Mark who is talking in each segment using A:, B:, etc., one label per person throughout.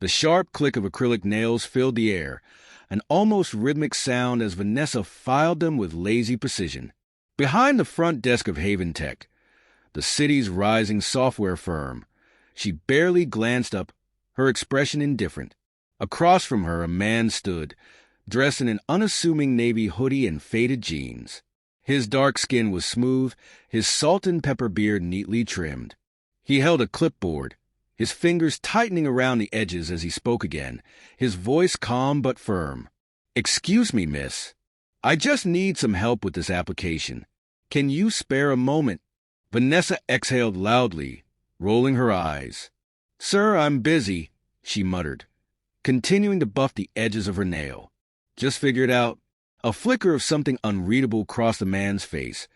A: The sharp click of acrylic nails filled the air, an almost rhythmic sound as Vanessa filed them with lazy precision. Behind the front desk of Haven Tech, the city's rising software firm, she barely glanced up, her expression indifferent. Across from her, a man stood, dressed in an unassuming navy hoodie and faded jeans. His dark skin was smooth, his salt and pepper beard neatly trimmed. He held a clipboard, his fingers tightening around the edges as he spoke again, his voice calm but firm. "Excuse me, miss. I just need some help with this application. Can you spare a moment?" Vanessa exhaled loudly, rolling her eyes. "Sir, I'm busy," she muttered, continuing to buff the edges of her nail. "Just figured out." A flicker of something unreadable crossed the man's face,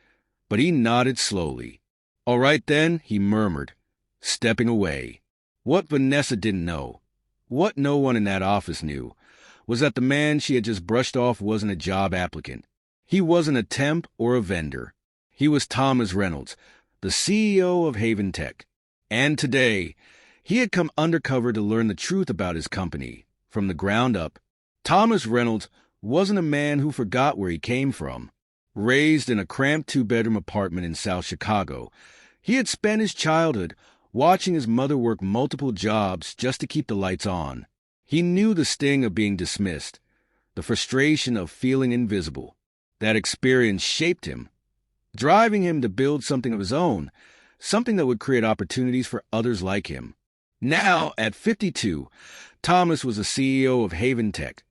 A: but he nodded slowly. "All right then," he murmured, stepping away. What Vanessa didn't know, what no one in that office knew, was that the man she had just brushed off wasn't a job applicant. He wasn't a temp or a vendor. He was Thomas Reynolds, the CEO of Haven Tech. And today, he had come undercover to learn the truth about his company, from the ground up. Thomas Reynolds wasn't a man who forgot where he came from. Raised in a cramped two-bedroom apartment in South Chicago, he had spent his childhood watching his mother work multiple jobs just to keep the lights on. He knew the sting of being dismissed, the frustration of feeling invisible. That experience shaped him, driving him to build something of his own, something that would create opportunities for others like him. Now, at 52, Thomas was the CEO of Haven Tech,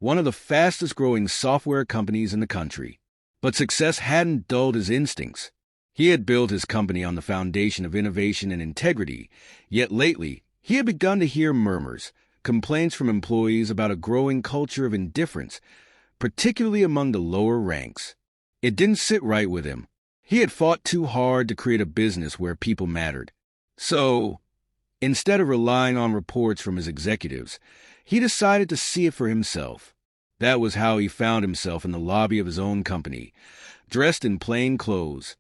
A: one of the fastest-growing software companies in the country. But success hadn't dulled his instincts. He had built his company on the foundation of innovation and integrity, yet lately he had begun to hear murmurs, complaints from employees about a growing culture of indifference, particularly among the lower ranks. It didn't sit right with him. He had fought too hard to create a business where people mattered. So, instead of relying on reports from his executives, he decided to see it for himself. That was how he found himself in the lobby of his own company, dressed in plain clothes,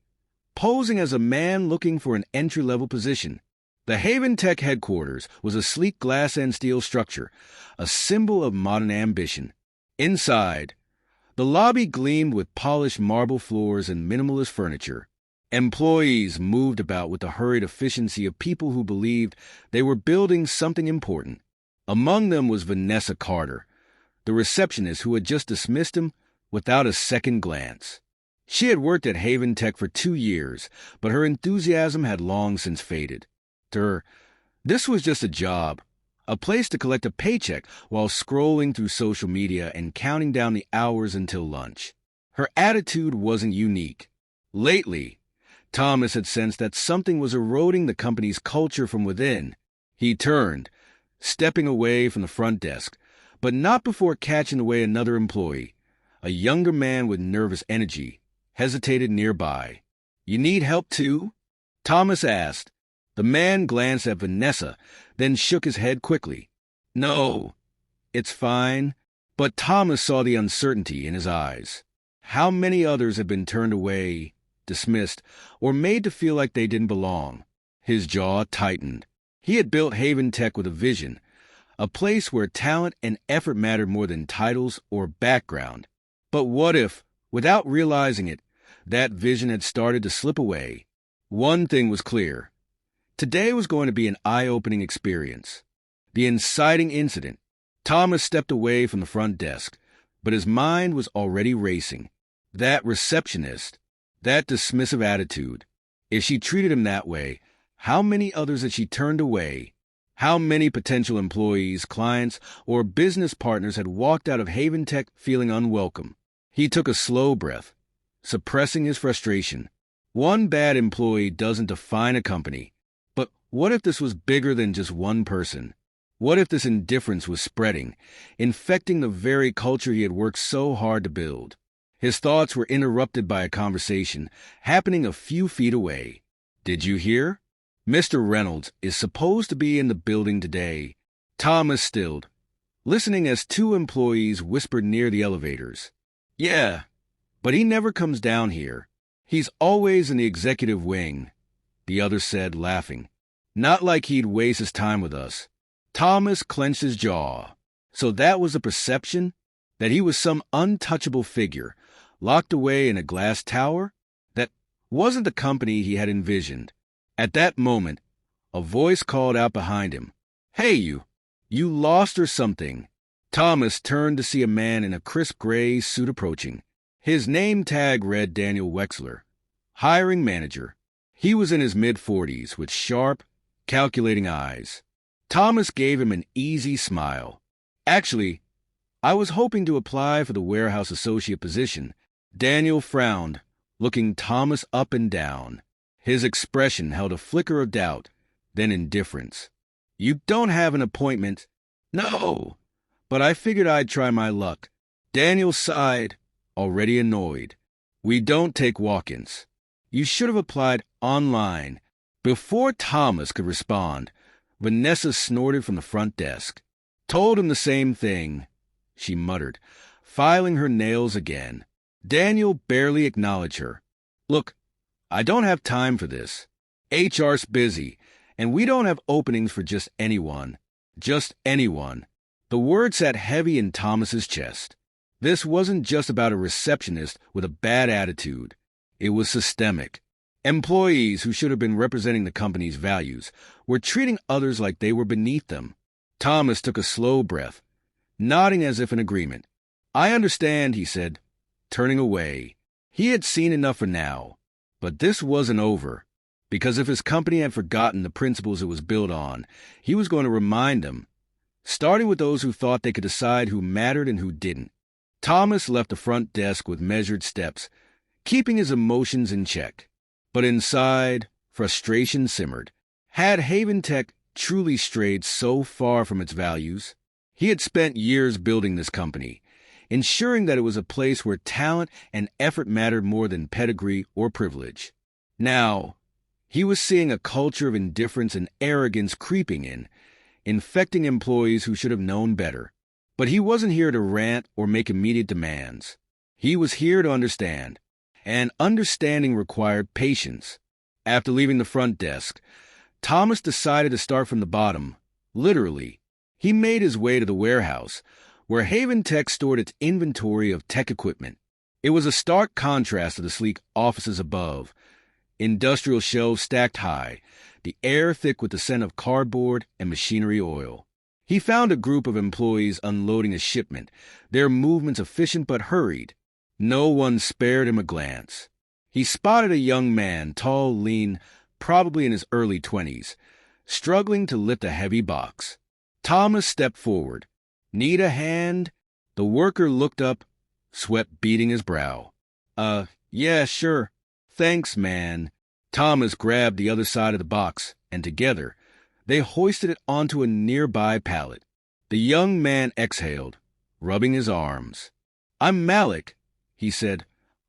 A: posing as a man looking for an entry-level position. The Haven Tech headquarters was a sleek glass and steel structure, a symbol of modern ambition. Inside, the lobby gleamed with polished marble floors and minimalist furniture. Employees moved about with the hurried efficiency of people who believed they were building something important. Among them was Vanessa Carter, the receptionist who had just dismissed him without a second glance. She had worked at Haven Tech for 2 years, but her enthusiasm had long since faded. To her, this was just a job, a place to collect a paycheck while scrolling through social media and counting down the hours until lunch. Her attitude wasn't unique. Lately, Thomas had sensed that something was eroding the company's culture from within. He turned, stepping away from the front desk, but not before catching away another employee. A younger man with nervous energy hesitated nearby. "You need help too?" Thomas asked. The man glanced at Vanessa, then shook his head quickly. "No, it's fine." But Thomas saw the uncertainty in his eyes. How many others had been turned away, dismissed, or made to feel like they didn't belong? His jaw tightened. He had built Haven Tech with a vision, a place where talent and effort mattered more than titles or background. But what if, without realizing it, that vision had started to slip away? One thing was clear. Today was going to be an eye-opening experience. The inciting incident. Thomas stepped away from the front desk, but his mind was already racing. That receptionist, that dismissive attitude. If she treated him that way, how many others had she turned away? How many potential employees, clients, or business partners had walked out of Haven Tech feeling unwelcome? He took a slow breath, suppressing his frustration. One bad employee doesn't define a company. But what if this was bigger than just one person? What if this indifference was spreading, infecting the very culture he had worked so hard to build? His thoughts were interrupted by a conversation happening a few feet away. "Did you hear? Mr. Reynolds is supposed to be in the building today." Thomas stilled, listening as 2 employees whispered near the elevators. "Yeah, but he never comes down here. He's always in the executive wing," the other said, laughing. "Not like he'd waste his time with us." Thomas clenched his jaw. So that was a perception? That he was some untouchable figure, locked away in a glass tower? That wasn't the company he had envisioned. At that moment, a voice called out behind him. "Hey, you lost or something?" Thomas turned to see a man in a crisp gray suit approaching. His name tag read Daniel Wexler, hiring manager. He was in his mid-40s with sharp, calculating eyes. Thomas gave him an easy smile. "Actually, I was hoping to apply for the warehouse associate position." Daniel frowned, looking Thomas up and down. His expression held a flicker of doubt, then indifference. "You don't have an appointment?" "No, but I figured I'd try my luck." Daniel sighed, already annoyed. "We don't take walk-ins. You should have applied online." Before Thomas could respond, Vanessa snorted from the front desk. "Told him the same thing," she muttered, filing her nails again. Daniel barely acknowledged her. "Look, I don't have time for this. HR's busy, and we don't have openings for just anyone." Just anyone. The word sat heavy in Thomas's chest. This wasn't just about a receptionist with a bad attitude. It was systemic. Employees who should have been representing the company's values were treating others like they were beneath them. Thomas took a slow breath, nodding as if in agreement. "I understand," he said, turning away. He had seen enough for now. But this wasn't over. Because if his company had forgotten the principles it was built on, he was going to remind them, starting with those who thought they could decide who mattered and who didn't. Thomas left the front desk with measured steps, keeping his emotions in check. But inside, frustration simmered. Had Haven Tech truly strayed so far from its values? He had spent years building this company, ensuring that it was a place where talent and effort mattered more than pedigree or privilege. Now, he was seeing a culture of indifference and arrogance creeping in, infecting employees who should have known better. But he wasn't here to rant or make immediate demands. He was here to understand. And understanding required patience. After leaving the front desk, Thomas decided to start from the bottom, literally. He made his way to the warehouse, where Haven Tech stored its inventory of tech equipment. It was a stark contrast to the sleek offices above. Industrial shelves stacked high, the air thick with the scent of cardboard and machinery oil. He found a group of employees unloading a shipment, their movements efficient but hurried. No one spared him a glance. He spotted a young man, tall, lean, probably in his early 20s, struggling to lift a heavy box. Thomas stepped forward. "Need a hand?" The worker looked up, sweat beading his brow. Yeah, sure. Thanks, man." Thomas grabbed the other side of the box, and together, they hoisted it onto a nearby pallet. The young man exhaled, rubbing his arms. "I'm Malik," he said,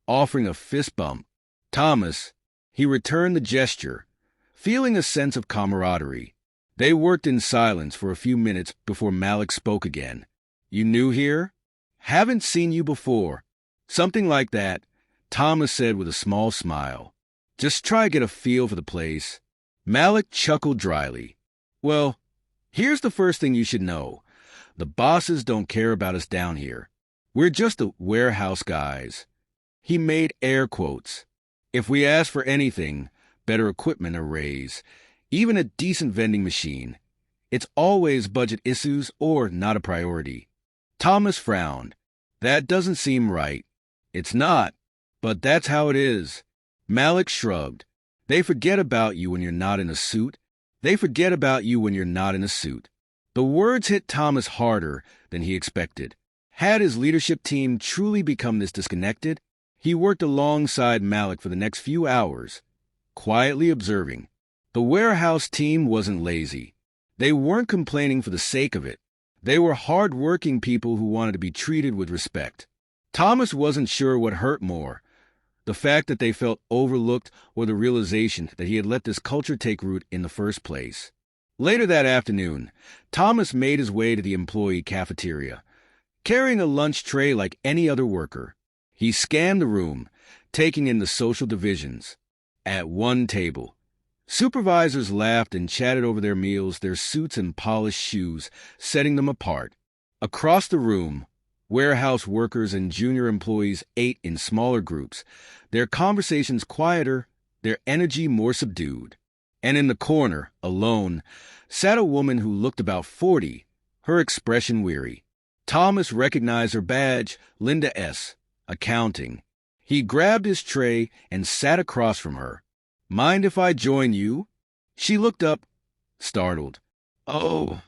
A: offering a fist bump. "Thomas." He returned the gesture, feeling a sense of camaraderie. They worked in silence for a few minutes before Malik spoke again. "You new here?" "Haven't seen you before." "Something like that," Thomas said with a small smile. "Just try to get a feel for the place." Malik chuckled dryly. "Well, here's the first thing you should know. The bosses don't care about us down here. We're just the warehouse guys." He made air quotes. "If we ask for anything, better equipment or raise, even a decent vending machine, it's always budget issues or not a priority." Thomas frowned. "That doesn't seem right." "It's not, but that's how it is." Malik shrugged. "They forget about you when you're not in a suit. They forget about you when you're not in a suit." The words hit Thomas harder than he expected. Had his leadership team truly become this disconnected? He worked alongside Malik for the next few hours, quietly observing. The warehouse team wasn't lazy. They weren't complaining for the sake of it. They were hard-working people who wanted to be treated with respect. Thomas wasn't sure what hurt more, the fact that they felt overlooked or the realization that he had let this culture take root in the first place. Later that afternoon, Thomas made his way to the employee cafeteria, carrying a lunch tray like any other worker. He scanned the room, taking in the social divisions. At one table, Supervisors laughed and chatted over their meals, their suits and polished shoes, setting them apart. Across the room, warehouse workers and junior employees ate in smaller groups, their conversations quieter, their energy more subdued. And in the corner, alone, sat a woman who looked about 40, her expression weary. Thomas recognized her badge, Linda S., accounting. He grabbed his tray and sat across from her. "Mind if I join you?" She looked up, startled. "Oh,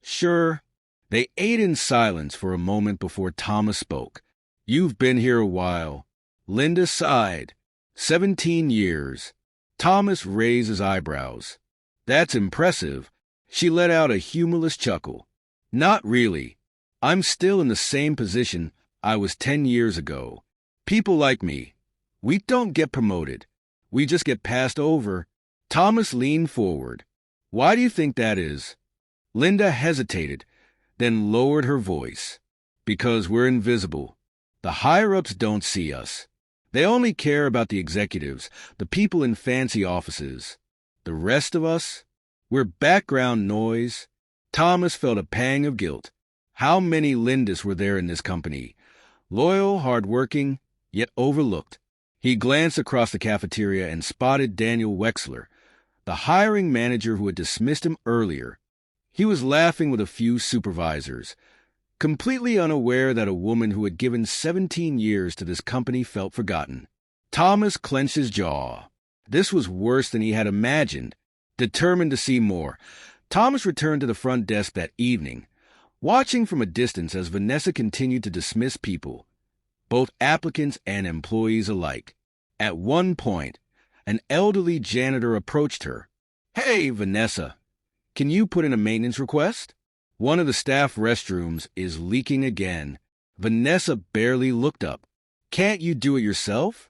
A: sure." They ate in silence for a moment before Thomas spoke. "You've been here a while." Linda sighed. 17 years. Thomas raised his eyebrows. "That's impressive." She let out a humorless chuckle. "Not really. I'm still in the same position I was 10 years ago. People like me, we don't get promoted. We just get passed over." Thomas leaned forward. "Why do you think that is?" Linda hesitated, then lowered her voice. "Because we're invisible. The higher-ups don't see us. They only care about the executives, the people in fancy offices. The rest of us, we're background noise." Thomas felt a pang of guilt. How many Lindas were there in this company? Loyal, hard-working, yet overlooked. He glanced across the cafeteria and spotted Daniel Wexler, the hiring manager who had dismissed him earlier. He was laughing with a few supervisors, completely unaware that a woman who had given 17 years to this company felt forgotten. Thomas clenched his jaw. This was worse than he had imagined. Determined to see more, Thomas returned to the front desk that evening, watching from a distance as Vanessa continued to dismiss people, both applicants and employees alike. At one point, an elderly janitor approached her. "Hey, Vanessa, can you put in a maintenance request? One of the staff restrooms is leaking again." Vanessa barely looked up. "Can't you do it yourself?"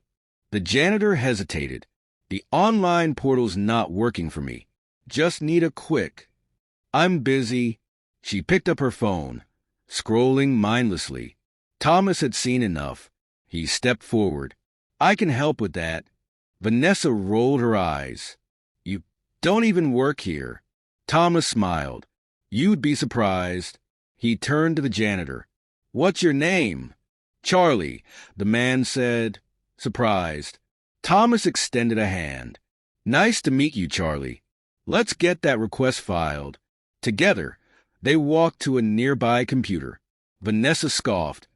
A: The janitor hesitated. "The online portal's not working for me. Just need a quick." "I'm busy." She picked up her phone, scrolling mindlessly. Thomas had seen enough. He stepped forward. "I can help with that." Vanessa rolled her eyes. "You don't even work here." Thomas smiled. "You'd be surprised." He turned to the janitor. "What's your name?" "Charlie," the man said, surprised. Thomas extended a hand. "Nice to meet you, Charlie. Let's get that request filed." Together, they walked to a nearby computer. Vanessa scoffed,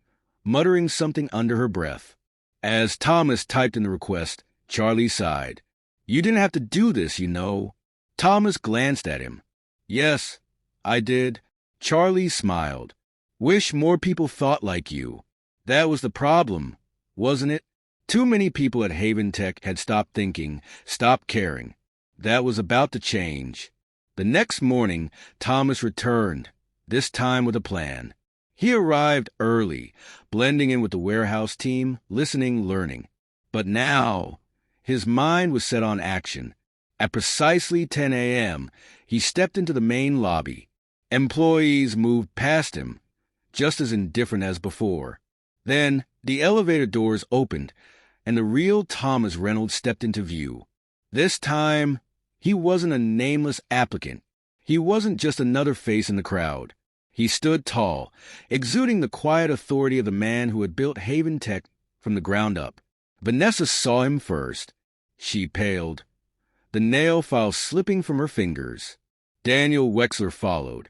A: muttering something under her breath. As Thomas typed in the request, Charlie sighed. "You didn't have to do this, you know." Thomas glanced at him. "Yes, I did." Charlie smiled. "Wish more people thought like you." That was the problem, wasn't it? Too many people at Haven Tech had stopped thinking, stopped caring. That was about to change. The next morning, Thomas returned, this time with a plan. He arrived early, blending in with the warehouse team, listening, learning. But now, his mind was set on action. At precisely 10 a.m., he stepped into the main lobby. Employees moved past him, just as indifferent as before. Then, the elevator doors opened, and the real Thomas Reynolds stepped into view. This time, he wasn't a nameless applicant. He wasn't just another face in the crowd. He stood tall, exuding the quiet authority of the man who had built Haven Tech from the ground up. Vanessa saw him first. She paled, the nail file slipping from her fingers. Daniel Wexler followed,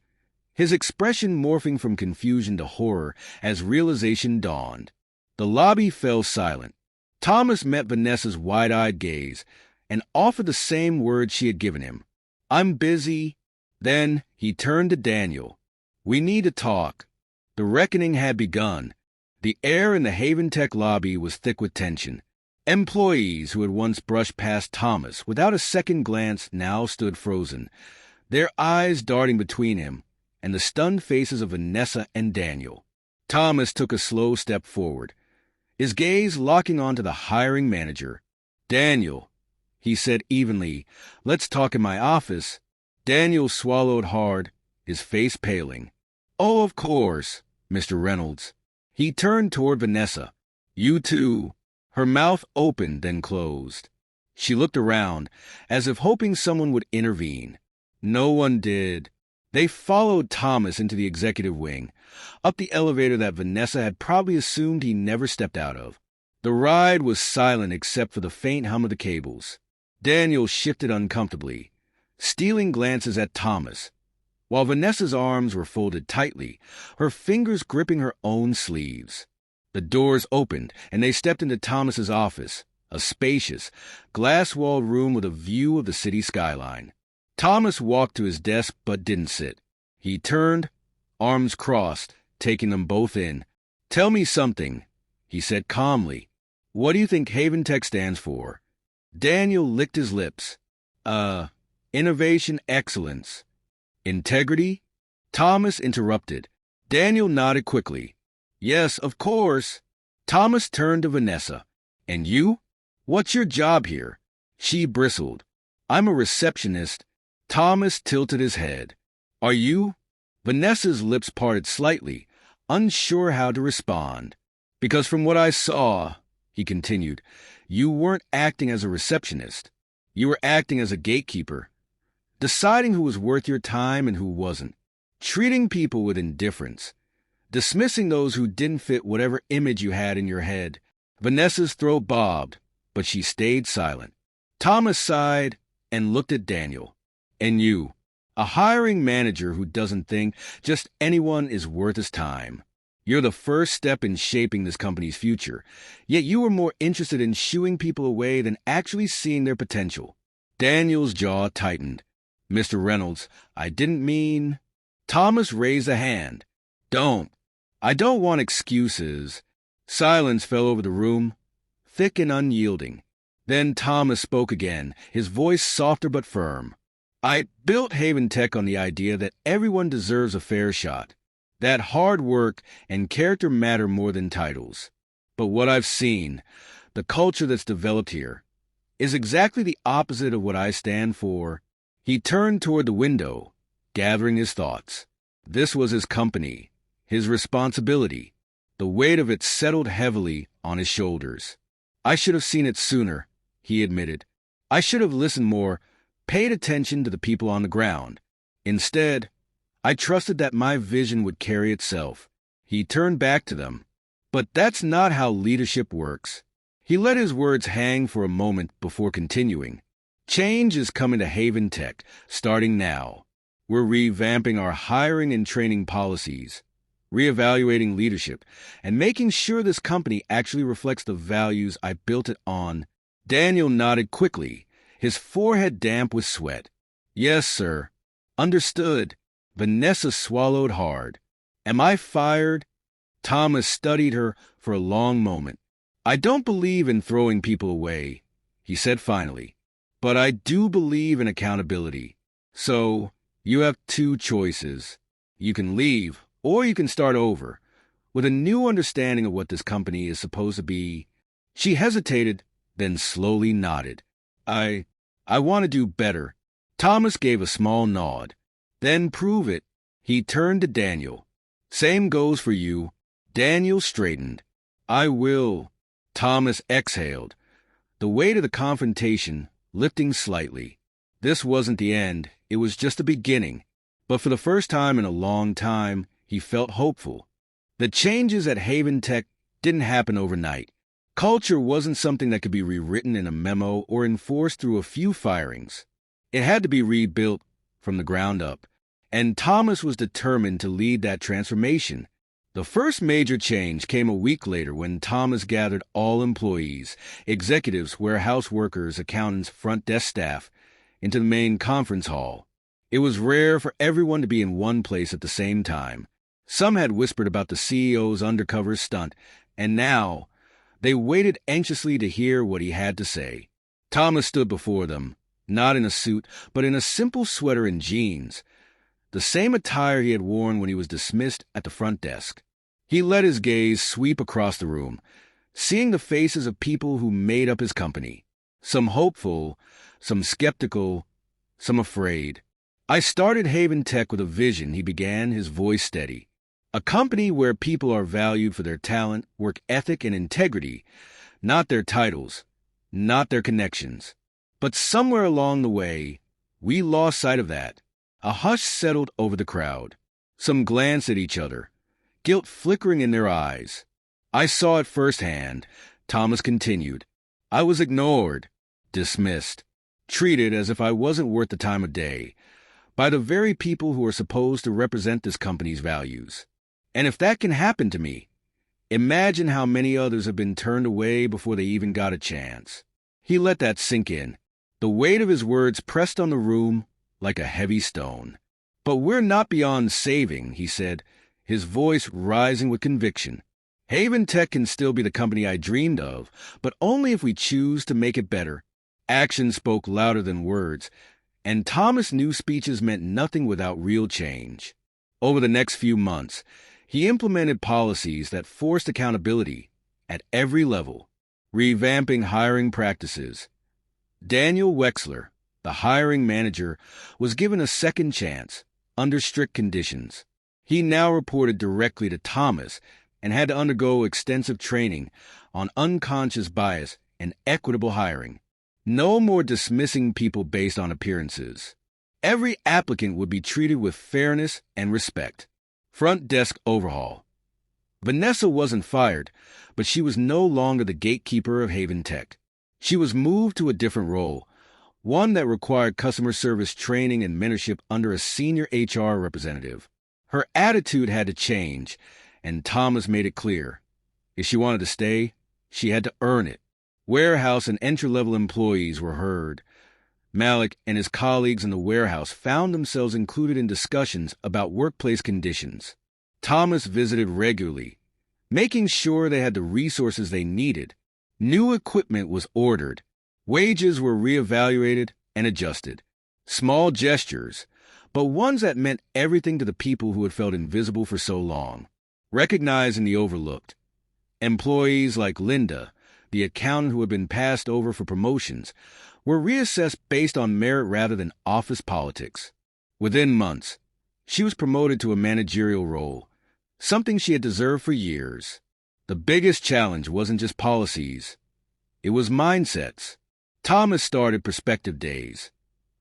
A: his expression morphing from confusion to horror as realization dawned. The lobby fell silent. Thomas met Vanessa's wide-eyed gaze and offered the same words she had given him. "I'm busy." Then he turned to Daniel. "We need to talk." The reckoning had begun. The air in the Haven Tech lobby was thick with tension. Employees who had once brushed past Thomas without a second glance now stood frozen, their eyes darting between him and the stunned faces of Vanessa and Daniel. Thomas took a slow step forward, his gaze locking onto the hiring manager. "Daniel," he said evenly, "let's talk in my office." Daniel swallowed hard, his face paling. "Oh, of course, Mr. Reynolds." He turned toward Vanessa. "You too." Her mouth opened, then closed. She looked around, as if hoping someone would intervene. No one did. They followed Thomas into the executive wing, up the elevator that Vanessa had probably assumed he never stepped out of. The ride was silent except for the faint hum of the cables. Daniel shifted uncomfortably, stealing glances at Thomas, while Vanessa's arms were folded tightly, her fingers gripping her own sleeves. The doors opened, and they stepped into Thomas's office, a spacious, glass-walled room with a view of the city skyline. Thomas walked to his desk but didn't sit. He turned, arms crossed, taking them both in. "Tell me something," he said calmly. "What do you think Haven Tech stands for?" Daniel licked his lips. Innovation excellence. Integrity? Thomas interrupted. Daniel nodded quickly. "Yes, of course." Thomas turned to Vanessa. "And you? What's your job here?" She bristled. "I'm a receptionist." Thomas tilted his head. "Are you?" Vanessa's lips parted slightly, unsure how to respond. "Because from what I saw," he continued, "you weren't acting as a receptionist. You were acting as a gatekeeper, deciding who was worth your time and who wasn't, treating people with indifference, dismissing those who didn't fit whatever image you had in your head." Vanessa's throat bobbed, but she stayed silent. Thomas sighed and looked at Daniel. "And you, a hiring manager who doesn't think just anyone is worth his time. You're the first step in shaping this company's future, yet you were more interested in shooing people away than actually seeing their potential." Daniel's jaw tightened. "Mr. Reynolds, I didn't mean—" Thomas raised a hand. "Don't. I don't want excuses." Silence fell over the room, thick and unyielding. Then Thomas spoke again, his voice softer but firm. "I built Haven Tech on the idea that everyone deserves a fair shot, that hard work and character matter more than titles. But what I've seen, the culture that's developed here, is exactly the opposite of what I stand for." He turned toward the window, gathering his thoughts. This was his company, his responsibility. The weight of it settled heavily on his shoulders. "I should have seen it sooner," he admitted. "I should have listened more, paid attention to the people on the ground. Instead, I trusted that my vision would carry itself." He turned back to them. "But that's not how leadership works." He let his words hang for a moment before continuing. "Change is coming to Haven Tech, starting now. We're revamping our hiring and training policies, reevaluating leadership, and making sure this company actually reflects the values I built it on." Daniel nodded quickly, his forehead damp with sweat. "Yes, sir. Understood." Vanessa swallowed hard. "Am I fired?" Thomas studied her for a long moment. "I don't believe in throwing people away," he said finally, "but I do believe in accountability. So, you have two choices. You can leave, or you can start over, with a new understanding of what this company is supposed to be." She hesitated, then slowly nodded. I want to do better." Thomas gave a small nod. "Then prove it." He turned to Daniel. "Same goes for you." Daniel straightened. "I will." Thomas exhaled, the weight of the confrontation lifting slightly. This wasn't the end, it was just the beginning. But for the first time in a long time, he felt hopeful. The changes at Haven Tech didn't happen overnight. Culture wasn't something that could be rewritten in a memo or enforced through a few firings. It had to be rebuilt from the ground up, and Thomas was determined to lead that transformation. The first major change came a week later when Thomas gathered all employees, executives, warehouse workers, accountants, front desk staff, into the main conference hall. It was rare for everyone to be in one place at the same time. Some had whispered about the CEO's undercover stunt, and now they waited anxiously to hear what he had to say. Thomas stood before them, not in a suit, but in a simple sweater and jeans, the same attire he had worn when he was dismissed at the front desk. He let his gaze sweep across the room, seeing the faces of people who made up his company, some hopeful, some skeptical, some afraid. "I started Haven Tech with a vision," he began, his voice steady. "A company where people are valued for their talent, work ethic, and integrity, not their titles, not their connections. But somewhere along the way, we lost sight of that. A hush settled over the crowd. Some glanced at each other, guilt flickering in their eyes. I saw it firsthand, Thomas continued. I was ignored, dismissed, treated as if I wasn't worth the time of day, by the very people who are supposed to represent this company's values. And if that can happen to me, imagine how many others have been turned away before they even got a chance. He let that sink in. The weight of his words pressed on the room like a heavy stone. But we're not beyond saving, he said, his voice rising with conviction. Haven Tech can still be the company I dreamed of, but only if we choose to make it better. Action spoke louder than words, and Thomas knew speeches meant nothing without real change. Over the next few months, he implemented policies that forced accountability at every level, revamping hiring practices. Daniel Wexler, the hiring manager, was given a second chance under strict conditions. He now reported directly to Thomas and had to undergo extensive training on unconscious bias and equitable hiring. No more dismissing people based on appearances. Every applicant would be treated with fairness and respect. Front desk overhaul. Vanessa wasn't fired, but she was no longer the gatekeeper of Haven Tech. She was moved to a different role, one that required customer service training and mentorship under a senior HR representative. Her attitude had to change, and Thomas made it clear. If she wanted to stay, she had to earn it. Warehouse and entry-level employees were heard. Malik and his colleagues in the warehouse found themselves included in discussions about workplace conditions. Thomas visited regularly, making sure they had the resources they needed. New equipment was ordered. Wages were reevaluated and adjusted. Small gestures, but ones that meant everything to the people who had felt invisible for so long. Recognizing the overlooked. Employees like Linda, the accountant who had been passed over for promotions, were reassessed based on merit rather than office politics. Within months, she was promoted to a managerial role, something she had deserved for years. The biggest challenge wasn't just policies. It was mindsets. Thomas started Perspective Days,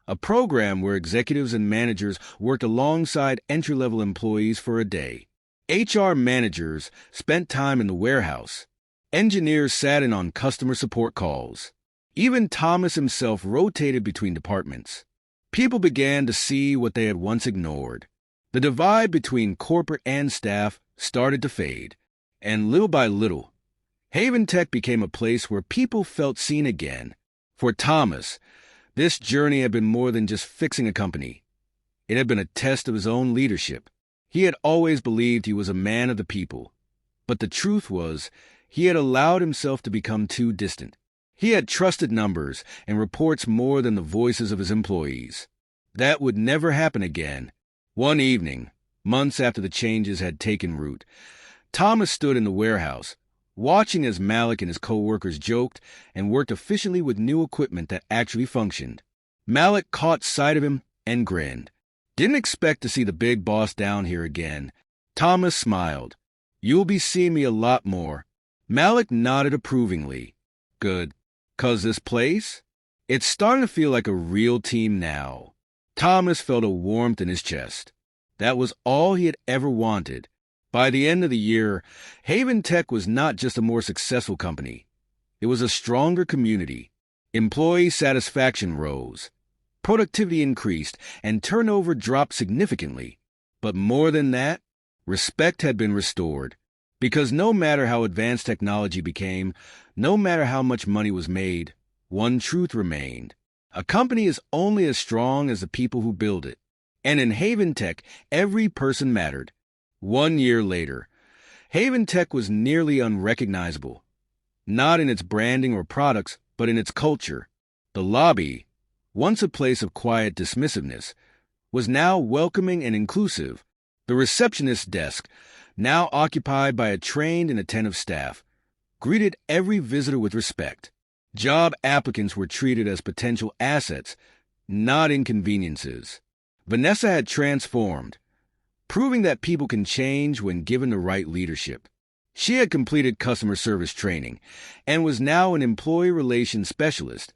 A: a program where executives and managers worked alongside entry-level employees for a day. HR managers spent time in the warehouse. Engineers sat in on customer support calls. Even Thomas himself rotated between departments. People began to see what they had once ignored. The divide between corporate and staff started to fade. And little by little, Haven Tech became a place where people felt seen again. For Thomas, this journey had been more than just fixing a company. It had been a test of his own leadership. He had always believed he was a man of the people. But the truth was, he had allowed himself to become too distant. He had trusted numbers and reports more than the voices of his employees. That would never happen again. One evening, months after the changes had taken root, Thomas stood in the warehouse, watching as Malik and his co-workers joked and worked efficiently with new equipment that actually functioned. Malik caught sight of him and grinned. Didn't expect to see the big boss down here again. Thomas smiled. You'll be seeing me a lot more. Malik nodded approvingly. Good. 'Cause this place? It's starting to feel like a real team now. Thomas felt a warmth in his chest. That was all he had ever wanted. By the end of the year, Haven Tech was not just a more successful company. It was a stronger community. Employee satisfaction rose. Productivity increased, and turnover dropped significantly. But more than that, respect had been restored. Because no matter how advanced technology became, no matter how much money was made, one truth remained. A company is only as strong as the people who build it. And in Haven Tech, every person mattered. 1 year later, Haven Tech was nearly unrecognizable. Not in its branding or products, but in its culture. The lobby, once a place of quiet dismissiveness, was now welcoming and inclusive. The receptionist's desk, now occupied by a trained and attentive staff, greeted every visitor with respect. Job applicants were treated as potential assets, not inconveniences. Vanessa had transformed, proving that people can change when given the right leadership. She had completed customer service training and was now an employee relations specialist,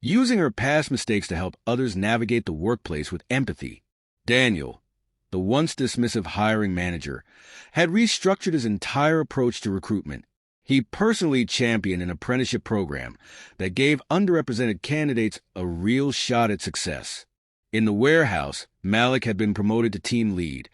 A: using her past mistakes to help others navigate the workplace with empathy. Daniel, the once dismissive hiring manager, had restructured his entire approach to recruitment. He personally championed an apprenticeship program that gave underrepresented candidates a real shot at success. In the warehouse, Malik had been promoted to team lead,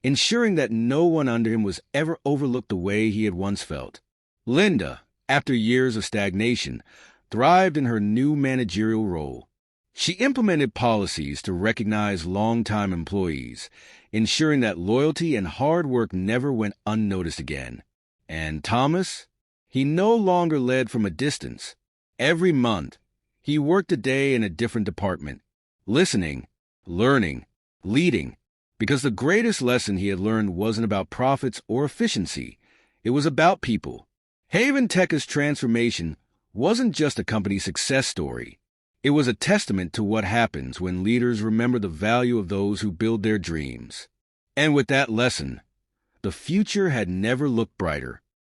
A: ensuring that no one under him was ever overlooked the way he had once felt. Linda, after years of stagnation, thrived in her new managerial role. She implemented policies to recognize longtime employees, ensuring that loyalty and hard work never went unnoticed again. And Thomas? He no longer led from a distance. Every month, he worked a day in a different department, listening, learning, leading, because the greatest lesson he had learned wasn't about profits or efficiency. It was about people. Haven Tech's transformation wasn't just a company success story. It was a testament to what happens when leaders remember the value of those who build their dreams. And with that lesson, the future had never looked brighter.